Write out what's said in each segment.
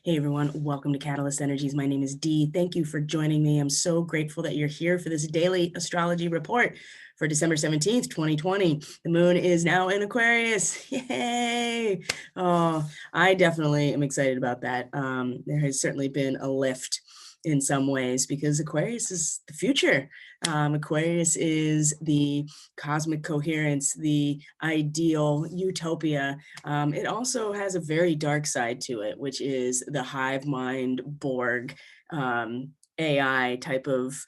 Hey everyone, welcome to Catalyst Energies. My name is Dee. Thank you for joining me. I'm so grateful that you're here for this daily astrology report for December 17th, 2020. The moon is now in Aquarius. Yay! Oh, I definitely am excited about that. There has certainly been a lift in some ways because Aquarius is the future. Aquarius is the cosmic coherence, the ideal utopia. It also has a very dark side to it, which is the hive mind Borg AI type of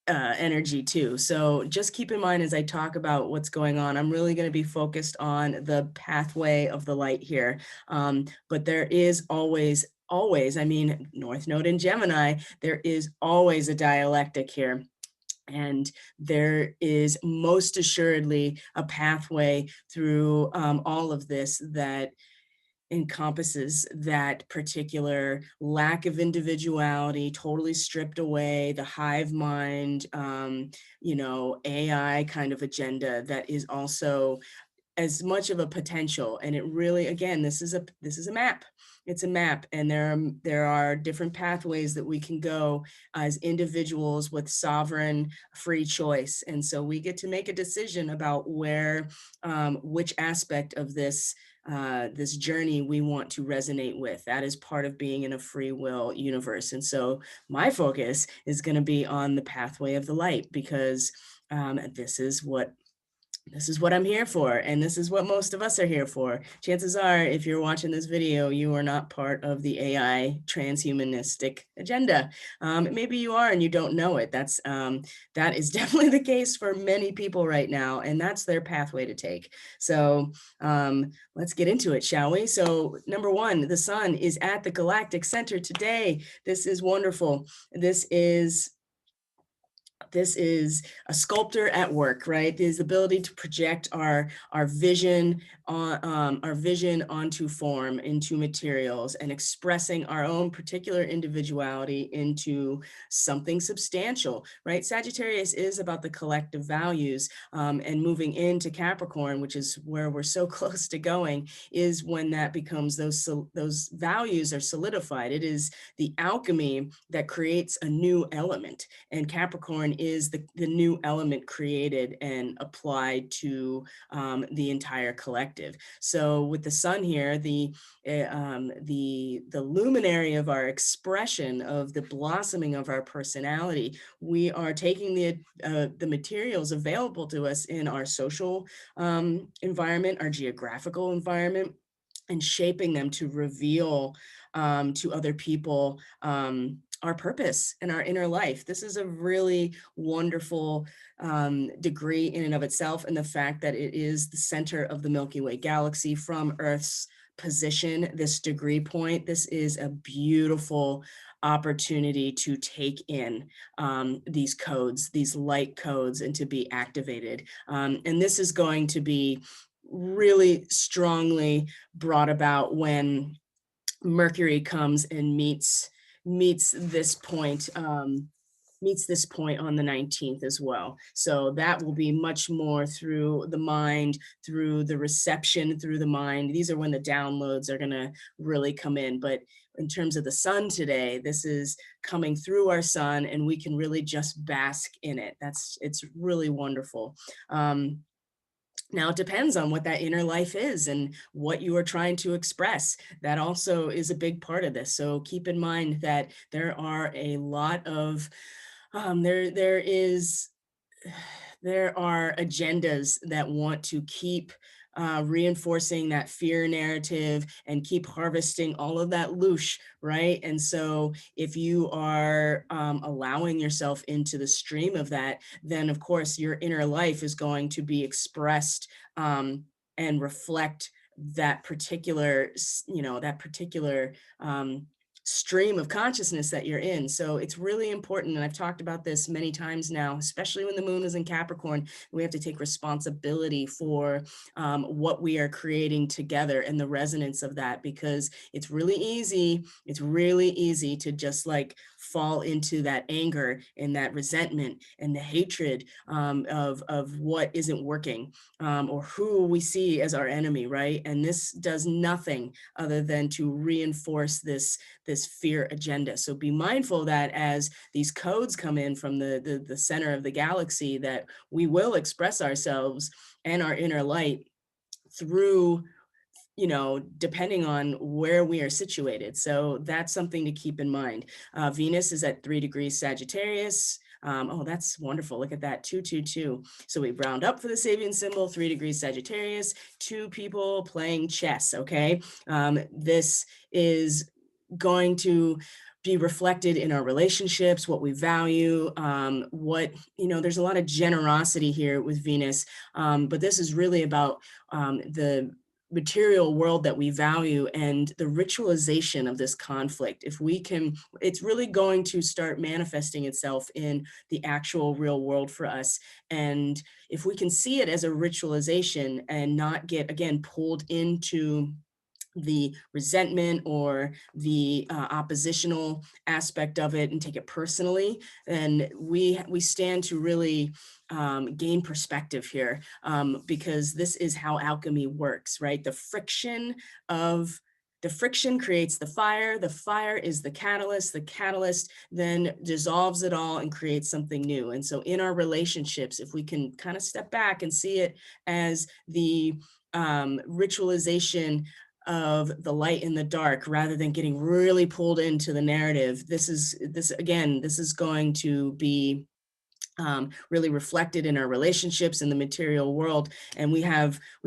energy too. So just keep in mind as I talk about what's going on, I'm really going to be focused on the pathway of the light here. But there is always, I mean, North Node in Gemini, there is always a dialectic here. And there is most assuredly a pathway through all of this that encompasses that particular lack of individuality, totally stripped away, the hive mind, AI kind of agenda that is also as much of a potential. And it really, again, this is a map. It's a map, and there are different pathways that we can go as individuals with sovereign free choice. And so we get to make a decision about where, which aspect of this journey we want to resonate with. That is part of being in a free will universe. And so my focus is going to be on the pathway of the light, because this is what I'm here for, and this is what most of us are here for. Chances are, if you're watching this video, you are not part of the AI transhumanistic agenda. Maybe you are and you don't know it. That is definitely the case for many people right now, and that's their pathway to take. So let's get into it, shall we? So number one, the sun is at the galactic center today. This is wonderful. This is a sculptor at work, right? There's the ability to project our vision on our vision onto form, into materials, and expressing our own particular individuality into something substantial, right? Sagittarius is about the collective values, and moving into Capricorn, which is where we're so close to going, is when that becomes those values are solidified. It is the alchemy that creates a new element, and Capricorn is the new element created and applied to the entire collective. So with the sun here, the luminary of our expression, of the blossoming of our personality, we are taking the materials available to us in our social environment, our geographical environment, and shaping them to reveal to other people our purpose and our inner life. This is a really wonderful degree in and of itself, and the fact that it is the center of the Milky Way galaxy from Earth's position, this degree point. This is a beautiful opportunity to take in these codes, these light codes, and to be activated. And this is going to be really strongly brought about when Mercury comes and meets this point on the 19th as well. So that will be much more through the mind, through the reception, through the mind. These are when the downloads are going to really come in. But in terms of the sun today, this is coming through our sun, and we can really just bask in it. It's really wonderful. Now, it depends on what that inner life is and what you are trying to express. That also is a big part of this. So keep in mind that there are a lot of, there are agendas that want to keep reinforcing that fear narrative and keep harvesting all of that loosh, right? And so if you are allowing yourself into the stream of that, then of course your inner life is going to be expressed and reflect that particular, stream of consciousness that you're in. So it's really important, and I've talked about this many times now, especially when the moon is in Capricorn. We have to take responsibility for what we are creating together and the resonance of that, because it's really easy to just like fall into that anger and that resentment and the hatred of what isn't working, or who we see as our enemy, right? And this does nothing other than to reinforce this fear agenda. So be mindful that as these codes come in from the center of the galaxy, that we will express ourselves and our inner light through, depending on where we are situated. So that's something to keep in mind. Venus is at 3 degrees Sagittarius. Oh, that's wonderful. Look at that, 222. So we round up for the Sabian symbol, 3 degrees Sagittarius, two people playing chess, okay? This is going to be reflected in our relationships, what we value, there's a lot of generosity here with Venus, but this is really about the material world that we value and the ritualization of this conflict. If we can, it's really going to start manifesting itself in the actual real world for us. And if we can see it as a ritualization and not get, again, pulled into the resentment or the oppositional aspect of it and take it personally, and we stand to really gain perspective here, because this is how alchemy works, right? The friction creates the fire is the catalyst then dissolves it all and creates something new. And so in our relationships, if we can kind of step back and see it as the ritualization of the light and the dark, rather than getting really pulled into the narrative, this is going to be really reflected in our relationships in the material world. And we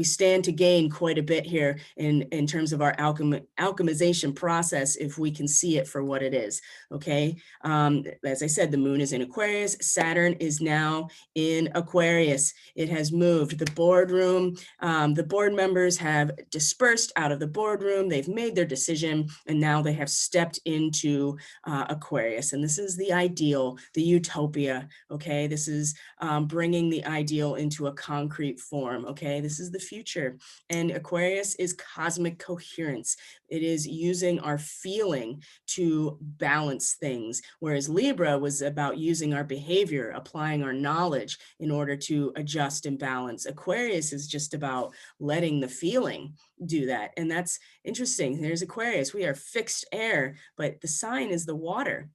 stand to gain quite a bit here in terms of our alchemization process, if we can see it for what it is. Okay. As I said, the moon is in Aquarius. Saturn is now in Aquarius. It has moved. The boardroom, the board members have dispersed out of the boardroom. They've made their decision, and now they have stepped into Aquarius. And this is the ideal, the utopia. Okay, this is bringing the ideal into a concrete form. Okay, this is the future. And Aquarius is cosmic coherence. It is using our feeling to balance things, whereas Libra was about using our behavior, applying our knowledge in order to adjust and balance. Aquarius is just about letting the feeling do that. And that's interesting. There's Aquarius. We are fixed air, but the sign is the water.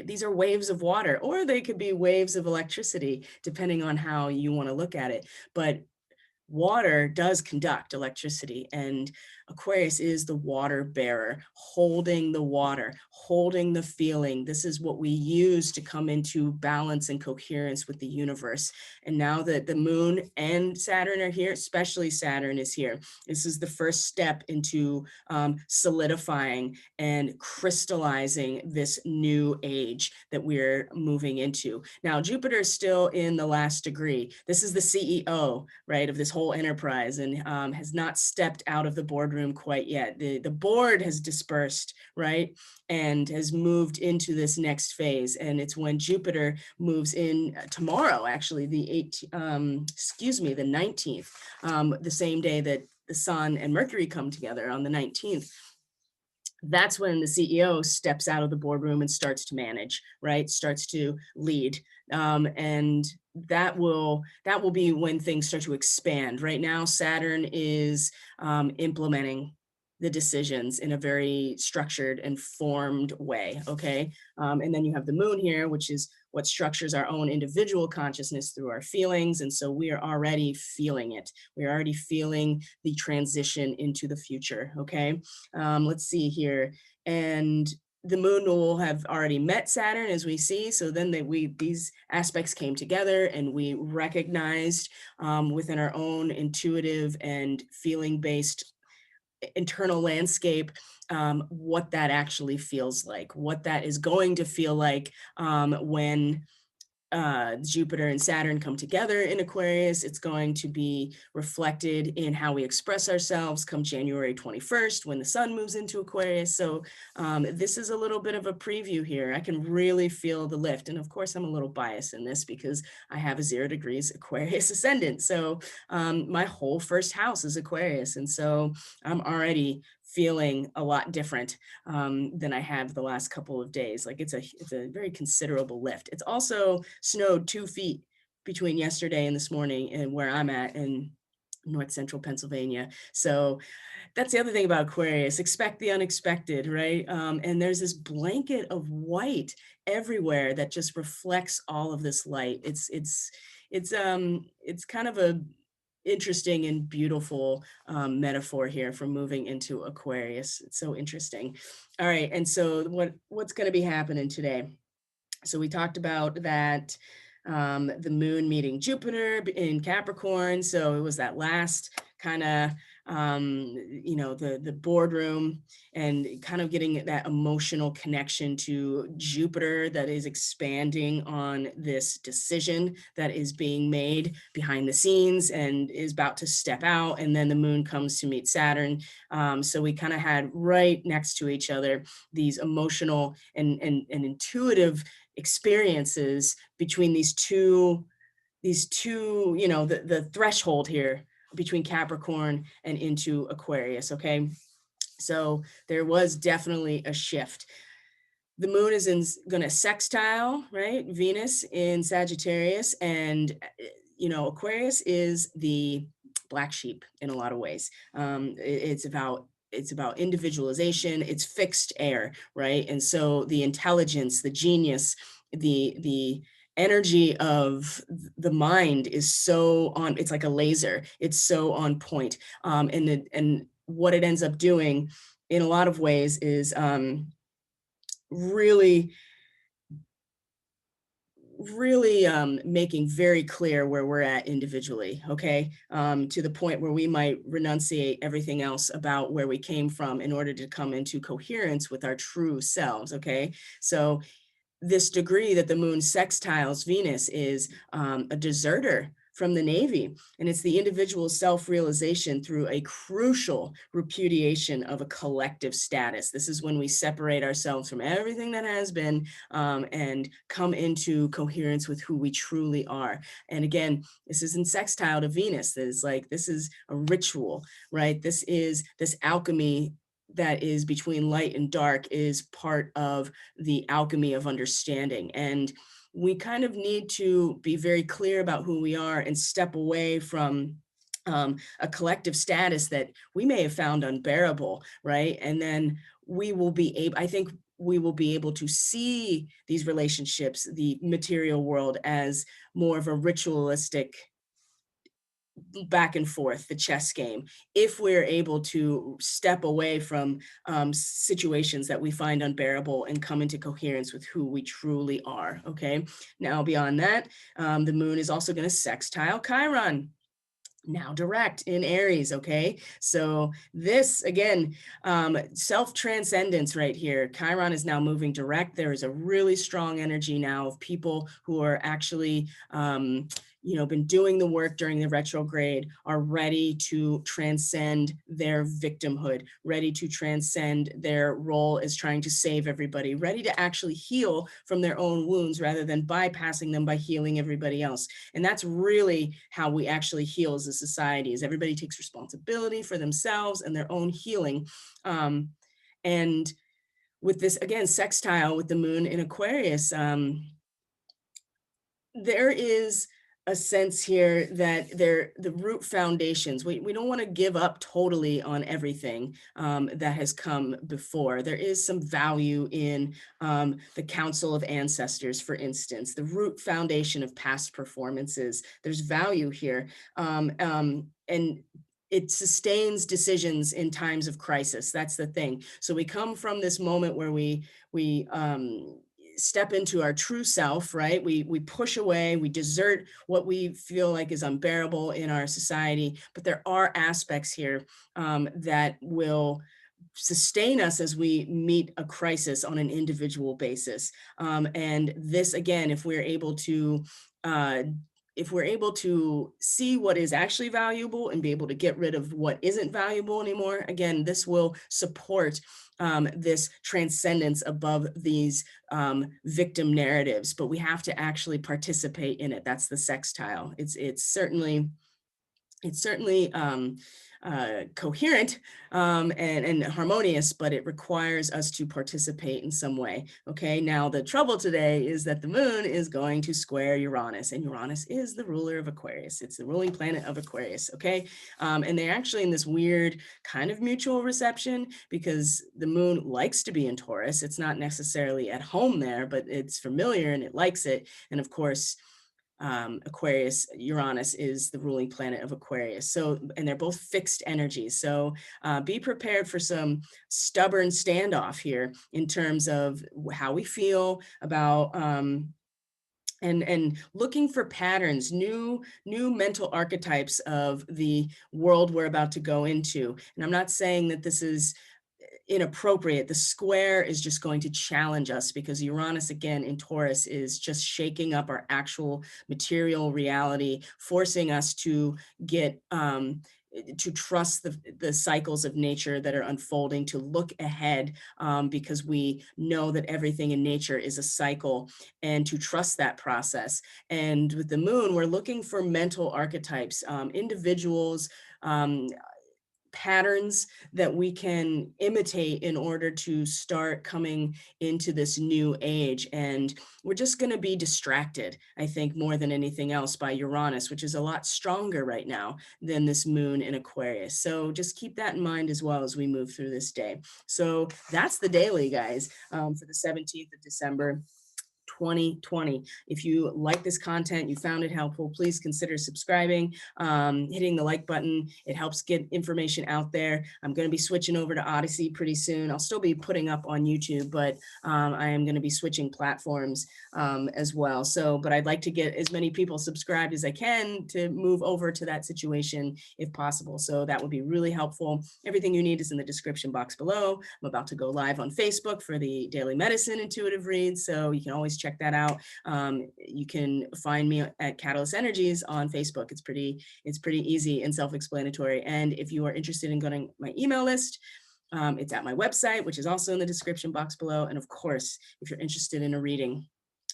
These are waves of water, or they could be waves of electricity, depending on how you want to look at it. But water does conduct electricity, and Aquarius is the water bearer, holding the water, holding the feeling. This is what we use to come into balance and coherence with the universe. And now that the moon and Saturn are here, especially Saturn is here, this is the first step into solidifying and crystallizing this new age that we're moving into. Now, Jupiter is still in the last degree. This is the CEO, right, of this whole enterprise, and has not stepped out of the boardroom quite yet. The board has dispersed, right, and has moved into this next phase. And it's when Jupiter moves in tomorrow, actually, the 19th, the same day that the Sun and Mercury come together on the 19th. That's when the CEO steps out of the boardroom and starts to manage, right? Starts to lead. And that will be when things start to expand. Right now, Saturn is implementing the decisions in a very structured and formed way, okay? And then you have the moon here, which is what structures our own individual consciousness through our feelings. And so we are already feeling it. We're already feeling the transition into the future, okay? Let's see here. And the moon will have already met Saturn, as we see. So then these aspects came together, and we recognized within our own intuitive and feeling-based internal landscape what that actually feels like, what that is going to feel like when Jupiter and Saturn come together in Aquarius. It's going to be reflected in how we express ourselves come January 21st, when the Sun moves into Aquarius. So this is a little bit of a preview here. I can really feel the lift. And of course, I'm a little biased in this because I have a 0 degrees Aquarius ascendant. So my whole first house is Aquarius. And so I'm already feeling a lot different than I have the last couple of days. Like it's a very considerable lift. It's also snowed 2 feet between yesterday and this morning and where I'm at in north central Pennsylvania. So that's the other thing about Aquarius, expect the unexpected, right? And there's this blanket of white everywhere that just reflects all of this light. It's kind of a interesting and beautiful metaphor here for moving into Aquarius. It's so interesting. All right, and so what's going to be happening today? So we talked about that the moon meeting Jupiter in Capricorn. So it was that last kind of the boardroom and kind of getting that emotional connection to Jupiter that is expanding on this decision that is being made behind the scenes and is about to step out. And then the moon comes to meet Saturn. So we kind of had right next to each other these emotional and intuitive experiences between these two, the threshold here between Capricorn and into Aquarius. Okay. So there was definitely a shift. The moon is going to sextile, right? Venus in Sagittarius, and Aquarius is the black sheep in a lot of ways. It's about individualization. It's fixed air, right? And so the intelligence, the genius, the energy of the mind is so on. It's like a laser. It's so on point. And what it ends up doing in a lot of ways is really making very clear where we're at individually, okay? To the point where we might renunciate everything else about where we came from in order to come into coherence with our true selves, okay? So this degree that the moon sextiles Venus is a deserter from the Navy. And it's the individual's self-realization through a crucial repudiation of a collective status. This is when we separate ourselves from everything that has been and come into coherence with who we truly are. And again, this isn't sextile to Venus. This is a ritual, right? This is this alchemy that is between light and dark is part of the alchemy of understanding. And we kind of need to be very clear about who we are and step away from a collective status that we may have found unbearable, right? And then I think we will be able to see these relationships, the material world, as more of a ritualistic back and forth, the chess game, if we're able to step away from situations that we find unbearable and come into coherence with who we truly are. Okay. Now, beyond that, the moon is also going to sextile Chiron, now direct in Aries. Okay. So this again, self-transcendence right here. Chiron is now moving direct. There is a really strong energy now of people who are actually, been doing the work during the retrograde, are ready to transcend their victimhood, ready to transcend their role as trying to save everybody, ready to actually heal from their own wounds rather than bypassing them by healing everybody else. And that's really how we actually heal as a society, is everybody takes responsibility for themselves and their own healing. And with this, again, sextile with the moon in Aquarius, there is a sense here that the root foundations, we don't want to give up totally on everything that has come before. There is some value in the council of ancestors, for instance, the root foundation of past performances. There's value here. And it sustains decisions in times of crisis. That's the thing. So we come from this moment where we step into our true self, right? We push away, we desert what we feel like is unbearable in our society, but there are aspects here that will sustain us as we meet a crisis on an individual basis. And this, again, if we're able to see what is actually valuable and be able to get rid of what isn't valuable anymore, again, this will support this transcendence above these victim narratives, but we have to actually participate in it. That's the sextile. It's certainly coherent and harmonious, but it requires us to participate in some way. Okay, now the trouble today is that the moon is going to square Uranus, and Uranus is the ruler of Aquarius. It's the ruling planet of Aquarius. Okay, and they're actually in this weird kind of mutual reception because the moon likes to be in Taurus. It's not necessarily at home there, but it's familiar and it likes it. And of course, Aquarius, Uranus is the ruling planet of Aquarius. So, and they're both fixed energies. So be prepared for some stubborn standoff here in terms of how we feel about, and looking for patterns, new mental archetypes of the world we're about to go into. And I'm not saying that this is inappropriate. The square is just going to challenge us because Uranus, again, in Taurus, is just shaking up our actual material reality, forcing us to get to trust the cycles of nature that are unfolding, to look ahead because we know that everything in nature is a cycle, and to trust that process. And with the moon, we're looking for mental archetypes, individuals, patterns that we can imitate in order to start coming into this new age. And we're just going to be distracted, I think, more than anything else by Uranus, which is a lot stronger right now than this moon in Aquarius. So just keep that in mind as well as we move through this day. So that's the daily, guys, for the 17th of December. 2020. If you like this content, you found it helpful, please consider subscribing, hitting the like button. It helps get information out there. I'm going to be switching over to Odyssey pretty soon. I'll still be putting up on YouTube, but I am going to be switching platforms as well. So, but I'd like to get as many people subscribed as I can to move over to that situation if possible. So that would be really helpful. Everything you need is in the description box below. I'm about to go live on Facebook for the Daily Medicine Intuitive Reads, so you can always check that out. You can find me at Catalyst Energies on Facebook. It's pretty easy and self-explanatory. And if you are interested in going to my email list, it's at my website, which is also in the description box below. And of course, if you're interested in a reading,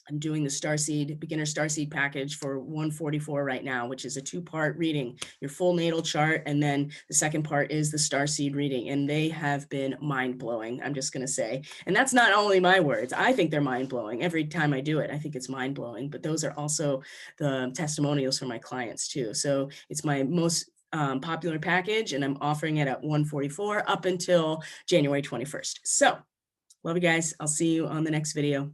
I'm doing the Starseed, beginner Starseed package for $144 right now, which is a 2-part reading, your full natal chart. And then the second part is the Starseed reading. And they have been mind blowing, I'm just going to say. And that's not only my words. I think they're mind blowing. Every time I do it, I think it's mind blowing. But those are also the testimonials from my clients too. So it's my most popular package, and I'm offering it at $144 up until January 21st. So love you guys. I'll see you on the next video.